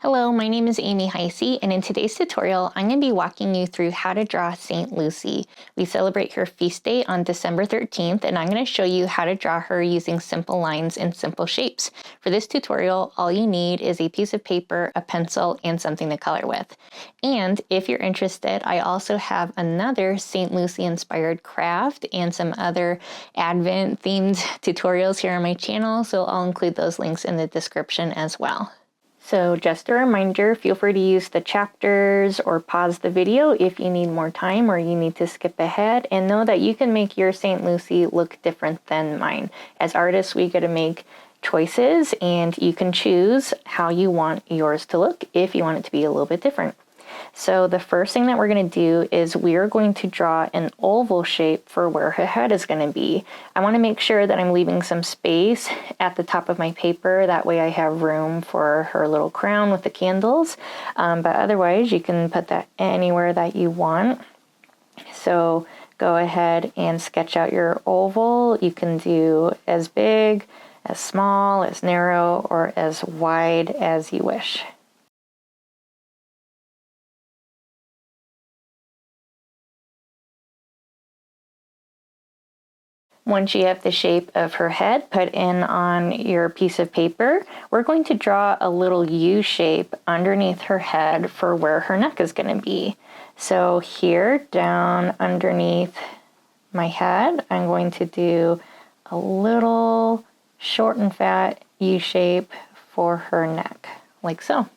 Hello, my name is Amy Heyse, and in today's tutorial, I'm going to be walking you through how to draw St. Lucy. We celebrate her feast day on December 13th, and I'm going to show you how to draw her using simple lines and simple shapes. For this tutorial, all you need is a piece of paper, a pencil, and something to color with. And if you're interested, I also have another St. Lucy inspired craft and some other Advent themed tutorials here on my channel, so I'll include those links in the description as well. So just a reminder, feel free to use the chapters or pause the video if you need more time or you need to skip ahead, and know that you can make your St. Lucy look different than mine. As artists, we get to make choices and you can choose how you want yours to look if you want it to be a little bit different. So the first thing that we're going to do is we're going to draw an oval shape for where her head is going to be. I want to make sure that I'm leaving some space at the top of my paper. That way I have room for her little crown with the candles. But otherwise you can put that anywhere that you want. So go ahead and sketch out your oval. You can do as big, as small, as narrow, or as wide as you wish. Once you have the shape of her head put in on your piece of paper, we're going to draw a little U shape underneath her head for where her neck is going to be. So here, down underneath my head, I'm going to do a little short and fat U shape for her neck, like so.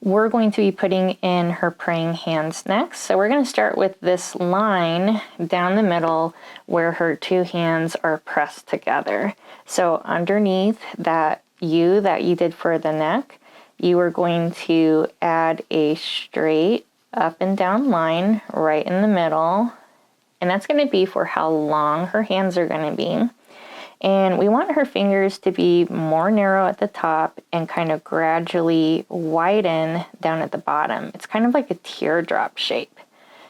We're going to be putting in her praying hands next. So we're going to start with this line down the middle where her two hands are pressed together. So underneath that U that you did for the neck, you are going to add a straight up and down line right in the middle. And that's going to be for how long her hands are going to be. And we want her fingers to be more narrow at the top and kind of gradually widen down at the bottom. It's kind of like a teardrop shape.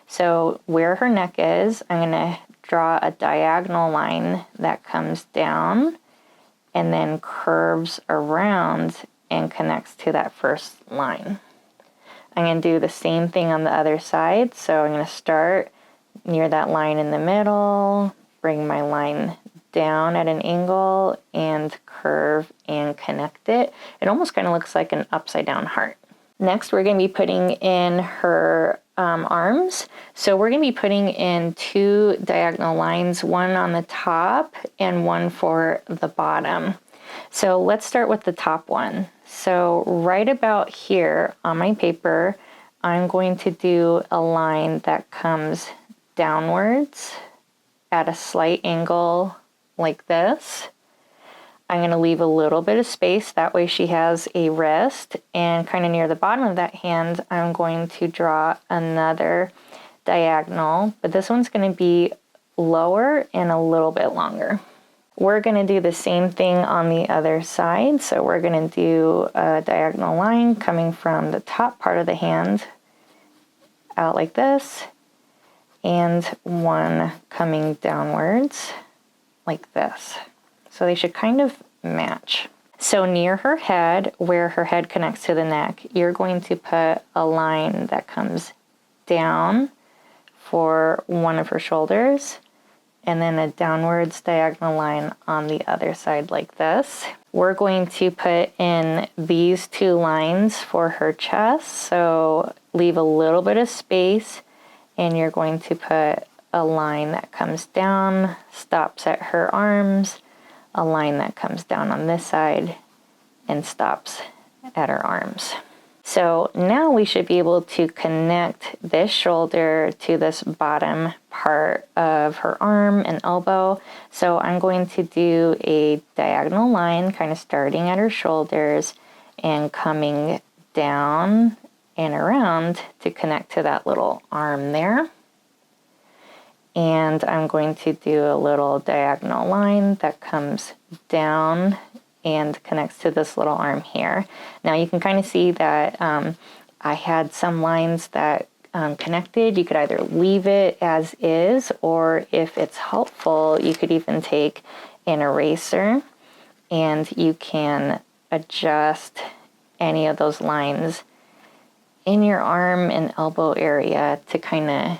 So where her neck is, I'm going to draw a diagonal line that comes down and then curves around and connects to that first line. I'm going to do the same thing on the other side. So I'm going to start near that line in the middle, bring my line down at an angle and curve and connect it. It almost kind of looks like an upside down heart. Next, we're going to be putting in her arms. So we're going to be putting in two diagonal lines, one on the top and one for the bottom. So let's start with the top one. So right about here on my paper, I'm going to do a line that comes downwards at a slight angle like this. I'm going to leave a little bit of space, that way she has a wrist, and kind of near the bottom of that hand I'm going to draw another diagonal, but this one's going to be lower and a little bit longer. We're going to do the same thing on the other side, so we're going to do a diagonal line coming from the top part of the hand out like this, and one coming downwards like this. So they should kind of match. So near her head, where her head connects to the neck, you're going to put a line that comes down for one of her shoulders, and then a downwards diagonal line on the other side like this. We're going to put in these two lines for her chest, so leave a little bit of space, and you're going to put a line that comes down, stops at her arms, a line that comes down on this side and stops at her arms. So now we should be able to connect this shoulder to this bottom part of her arm and elbow. So I'm going to do a diagonal line kind of starting at her shoulders and coming down and around to connect to that little arm there. And I'm going to do a little diagonal line that comes down and connects to this little arm here. Now you can kind of see that I had some lines that connected. You could either leave it as is, or if it's helpful, you could even take an eraser and you can adjust any of those lines in your arm and elbow area to kind of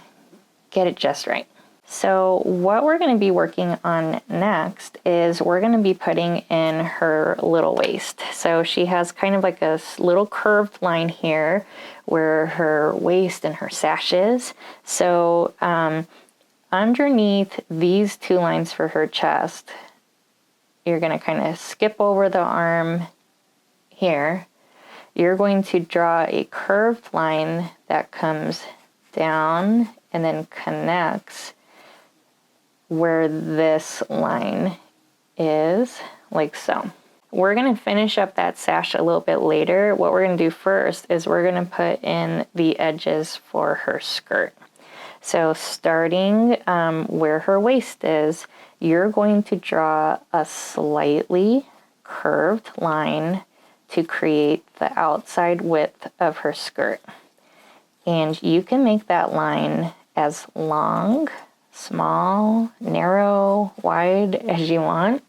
get it just right. So what we're going to be working on next is we're going to be putting in her little waist. So she has kind of like a little curved line here where her waist and her sash is. So underneath these two lines for her chest, you're going to kind of skip over the arm here. You're going to draw a curved line that comes down and then connects where this line is, like so. We're going to finish up that sash a little bit later. What we're going to do first is we're going to put in the edges for her skirt. So starting where her waist is, you're going to draw a slightly curved line to create the outside width of her skirt. And you can make that line as long, small, narrow, wide as you want,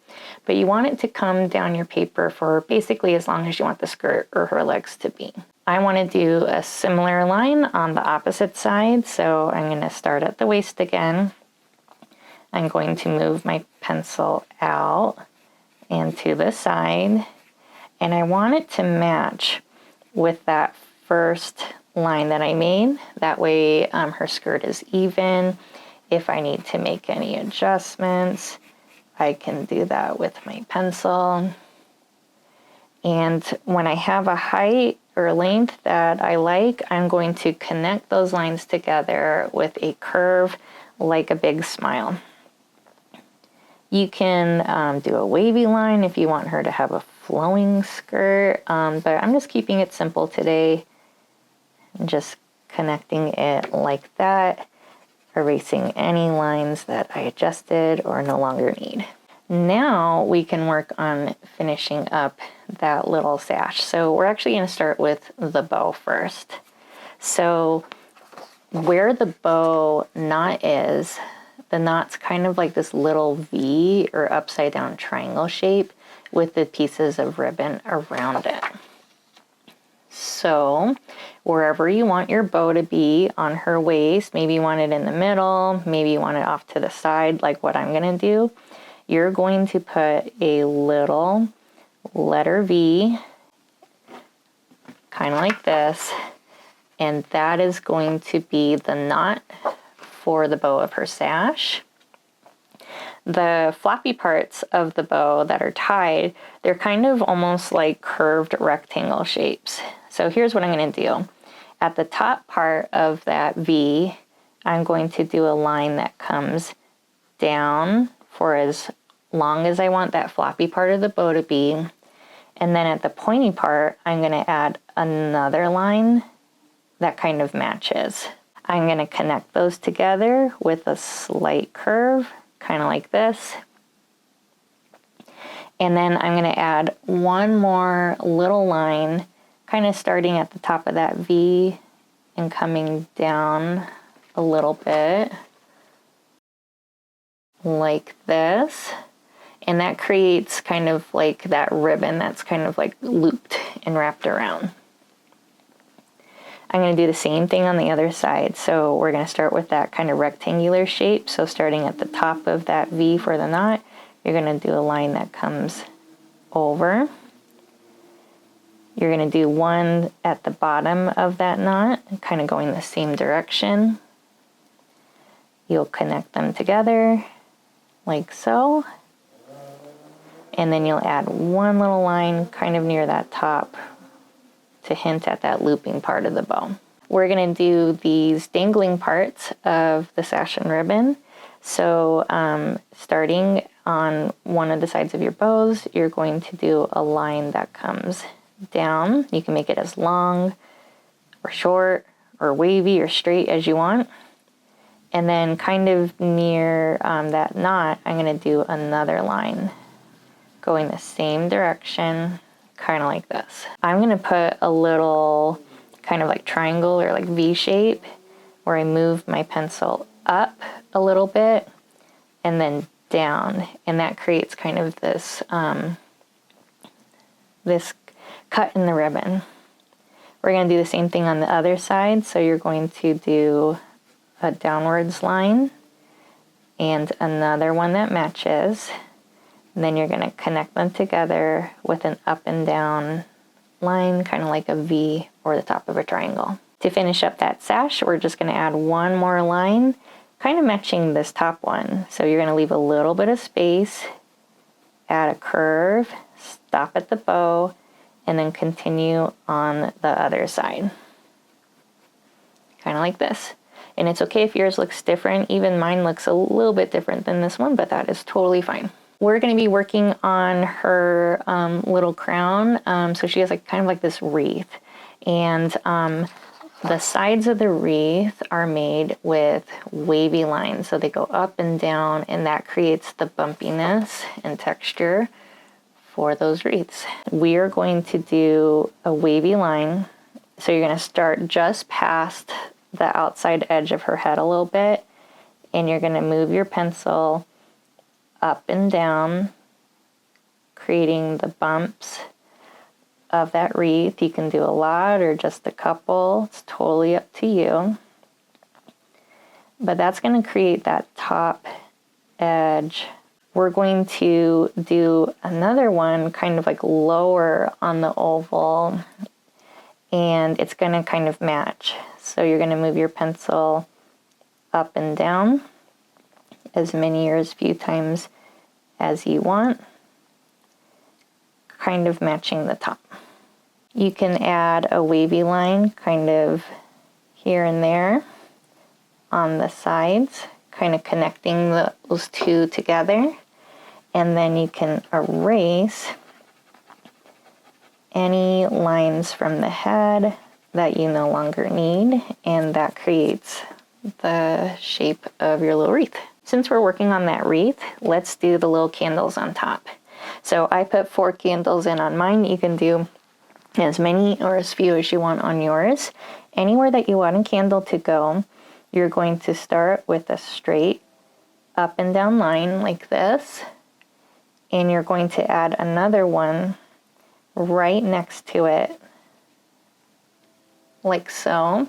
but you want it to come down your paper for basically as long as you want the skirt or her legs to be. I want to do a similar line on the opposite side, so I'm going to start at the waist again. I'm going to move my pencil out and to the side, and I want it to match with that first line that I made. That way her skirt is even. If I need to make any adjustments, I can do that with my pencil. And when I have a height or length that I like, I'm going to connect those lines together with a curve like a big smile. You can do a wavy line if you want her to have a flowing skirt, but I'm just keeping it simple today. I'm just connecting it like that, erasing any lines that I adjusted or no longer need. Now we can work on finishing up that little sash. So we're actually going to start with the bow first. So where the bow knot is, the knot's kind of like this little V or upside down triangle shape with the pieces of ribbon around it. So wherever you want your bow to be on her waist, maybe you want it in the middle, maybe you want it off to the side like what I'm going to do, you're going to put a little letter V, kind of like this, and that is going to be the knot for the bow of her sash. The floppy parts of the bow that are tied, they're kind of almost like curved rectangle shapes. So here's what I'm going to do. At the top part of that V, I'm going to do a line that comes down for as long as I want that floppy part of the bow to be. And then at the pointy part, I'm going to add another line that kind of matches. I'm going to connect those together with a slight curve, kind of like this. And then I'm going to add one more little line, kind of starting at the top of that V and coming down a little bit, like this. And that creates kind of like that ribbon that's kind of like looped and wrapped around. I'm going to do the same thing on the other side. So we're going to start with that kind of rectangular shape. So starting at the top of that V for the knot, you're going to do a line that comes over. You're going to do one at the bottom of that knot, kind of going the same direction. You'll connect them together like so. And then you'll add one little line kind of near that top to hint at that looping part of the bow. We're going to do these dangling parts of the sash and ribbon. So starting on one of the sides of your bows, you're going to do a line that comes down. You can make it as long or short or wavy or straight as you want. And then kind of near that knot, I'm going to do another line going the same direction, kind of like this. I'm going to put a little kind of like triangle or like V shape where I move my pencil up a little bit and then down, and that creates kind of this this cut in the ribbon. We're going to do the same thing on the other side. So you're going to do a downwards line and another one that matches. And then you're going to connect them together with an up and down line, kind of like a V or the top of a triangle. To finish up that sash, we're just going to add one more line, kind of matching this top one. So you're going to leave a little bit of space, add a curve, stop at the bow, and then continue on the other side. Kind of like this. And it's okay if yours looks different. Even mine looks a little bit different than this one, but that is totally fine. We're going to be working on her little crown. So she has like kind of like this wreath. And the sides of the wreath are made with wavy lines. So they go up and down, and that creates the bumpiness and texture for those wreaths. We are going to do a wavy line. So you're going to start just past the outside edge of her head a little bit, and you're going to move your pencil up and down, creating the bumps of that wreath. You can do a lot or just a couple. It's totally up to you. But that's going to create that top edge. We're going to do another one kind of like lower on the oval, and it's going to kind of match. So you're going to move your pencil up and down as many or as few times as you want, kind of matching the top. You can add a wavy line kind of here and there on the sides, kind of connecting those two together. And then you can erase any lines from the head that you no longer need, and that creates the shape of your little wreath. Since we're working on that wreath, let's do the little candles on top. So I put 4 candles in on mine. You can do as many or as few as you want on yours. Anywhere that you want a candle to go, you're going to start with a straight up and down line like this, and you're going to add another one right next to it like so,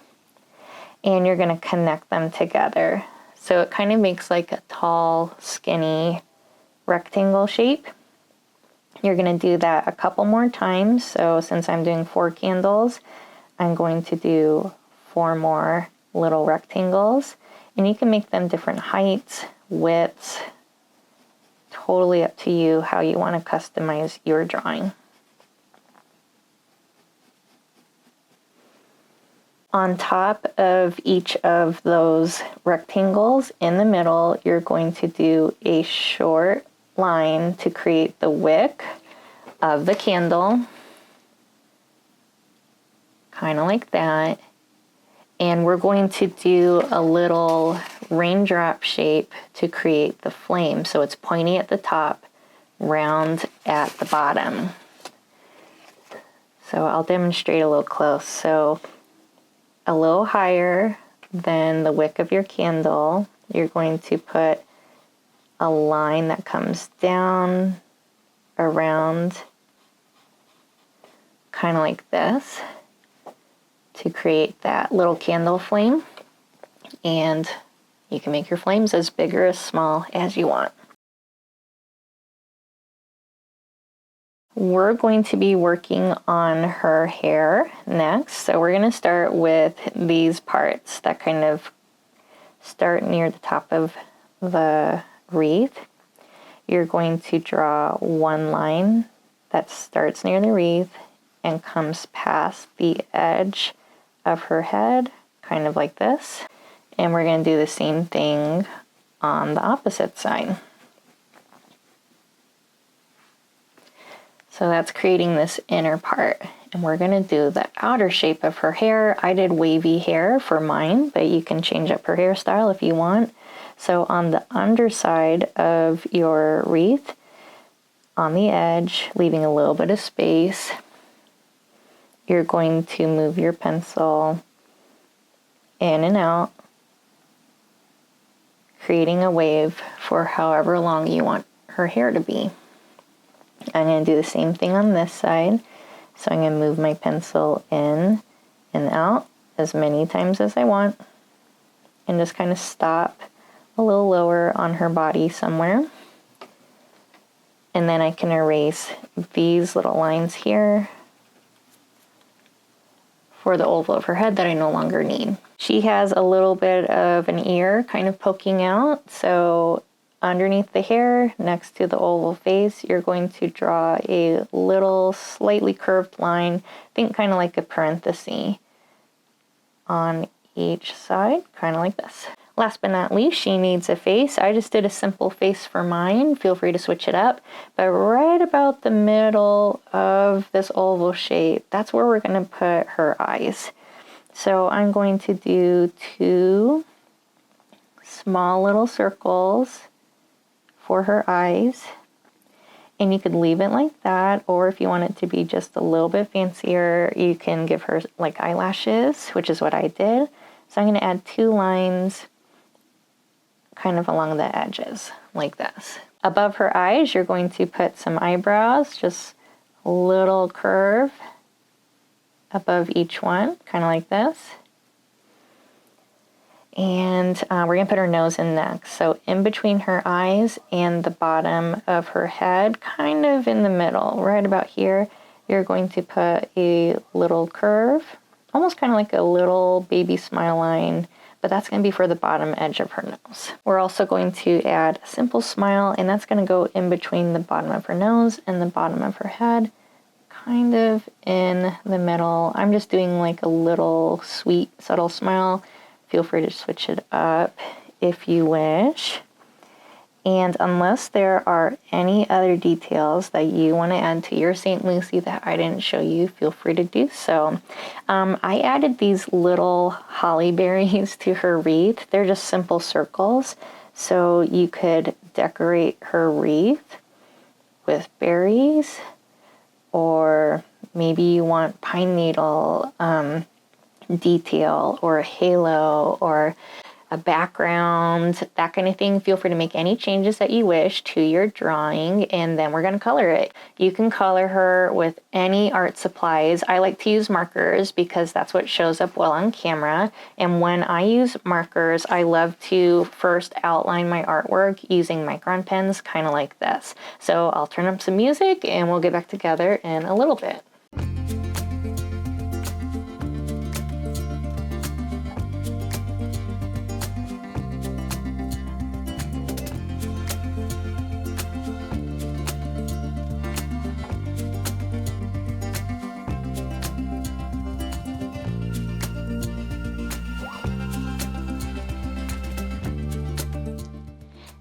and you're going to connect them together. So it kind of makes like a tall, skinny rectangle shape. You're going to do that a couple more times. So since I'm doing 4 candles, I'm going to do 4 more little rectangles. And you can make them different heights, widths. Totally up to you how you want to customize your drawing. On top of each of those rectangles in the middle, you're going to do a short line to create the wick of the candle, kind of like that. And we're going to do a little raindrop shape to create the flame. So it's pointy at the top, round at the bottom. So I'll demonstrate a little close. So a little higher than the wick of your candle, you're going to put a line that comes down around, kind of like this, to create that little candle flame. And you can make your flames as big or as small as you want. We're going to be working on her hair next. So we're going to start with these parts that kind of start near the top of the wreath. You're going to draw one line that starts near the wreath and comes past the edge of her head, kind of like this. And we're going to do the same thing on the opposite side. So that's creating this inner part. And we're going to do the outer shape of her hair. I did wavy hair for mine, but you can change up her hairstyle if you want. So on the underside of your wreath, on the edge, leaving a little bit of space, you're going to move your pencil in and out, creating a wave for however long you want her hair to be. I'm going to do the same thing on this side. So I'm going to move my pencil in and out as many times as I want, and just kind of stop a little lower on her body somewhere. And then I can erase these little lines here for the oval of her head that I no longer need. She has a little bit of an ear kind of poking out, so underneath the hair, next to the oval face, you're going to draw a little slightly curved line, think kind of like a parenthesis on each side, kind of like this. Last but not least, she needs a face. I just did a simple face for mine. Feel free to switch it up. But right about the middle of this oval shape, that's where we're going to put her eyes. So I'm going to do 2 small little circles for her eyes. And you could leave it like that, or if you want it to be just a little bit fancier, you can give her like eyelashes, which is what I did. So I'm going to add 2 lines kind of along the edges, like this. Above her eyes, you're going to put some eyebrows, just a little curve above each one, kind of like this. And we're going to put her nose in next. So in between her eyes and the bottom of her head, kind of in the middle, right about here, you're going to put a little curve, almost kind of like a little baby smile line, but that's going to be for the bottom edge of her nose. We're also going to add a simple smile, and that's going to go in between the bottom of her nose and the bottom of her head, kind of in the middle. I'm just doing like a little sweet, subtle smile. Feel free to switch it up if you wish. And unless there are any other details that you want to add to your St. Lucy that I didn't show you, feel free to do so. I added these little holly berries to her wreath. They're just simple circles. So you could decorate her wreath with berries, or maybe you want pine needle detail, or a halo, or a background, that kind of thing. Feel free to make any changes that you wish to your drawing, and then we're going to color it. You can color her with any art supplies. I like to use markers because that's what shows up well on camera. And when I use markers, I love to first outline my artwork using micron pens, kind of like this. So I'll turn up some music and we'll get back together in a little bit.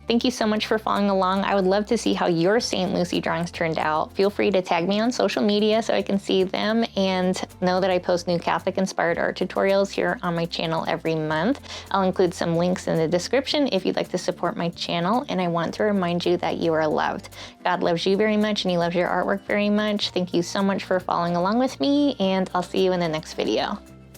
Thank you so much for following along. I would love to see how your St. Lucy drawings turned out. Feel free to tag me on social media so I can see them, and know that I post new Catholic-inspired art tutorials here on my channel every month. I'll include some links in the description if you'd like to support my channel, and I want to remind you that you are loved. God loves you very much, and He loves your artwork very much. Thank you so much for following along with me, and I'll see you in the next video.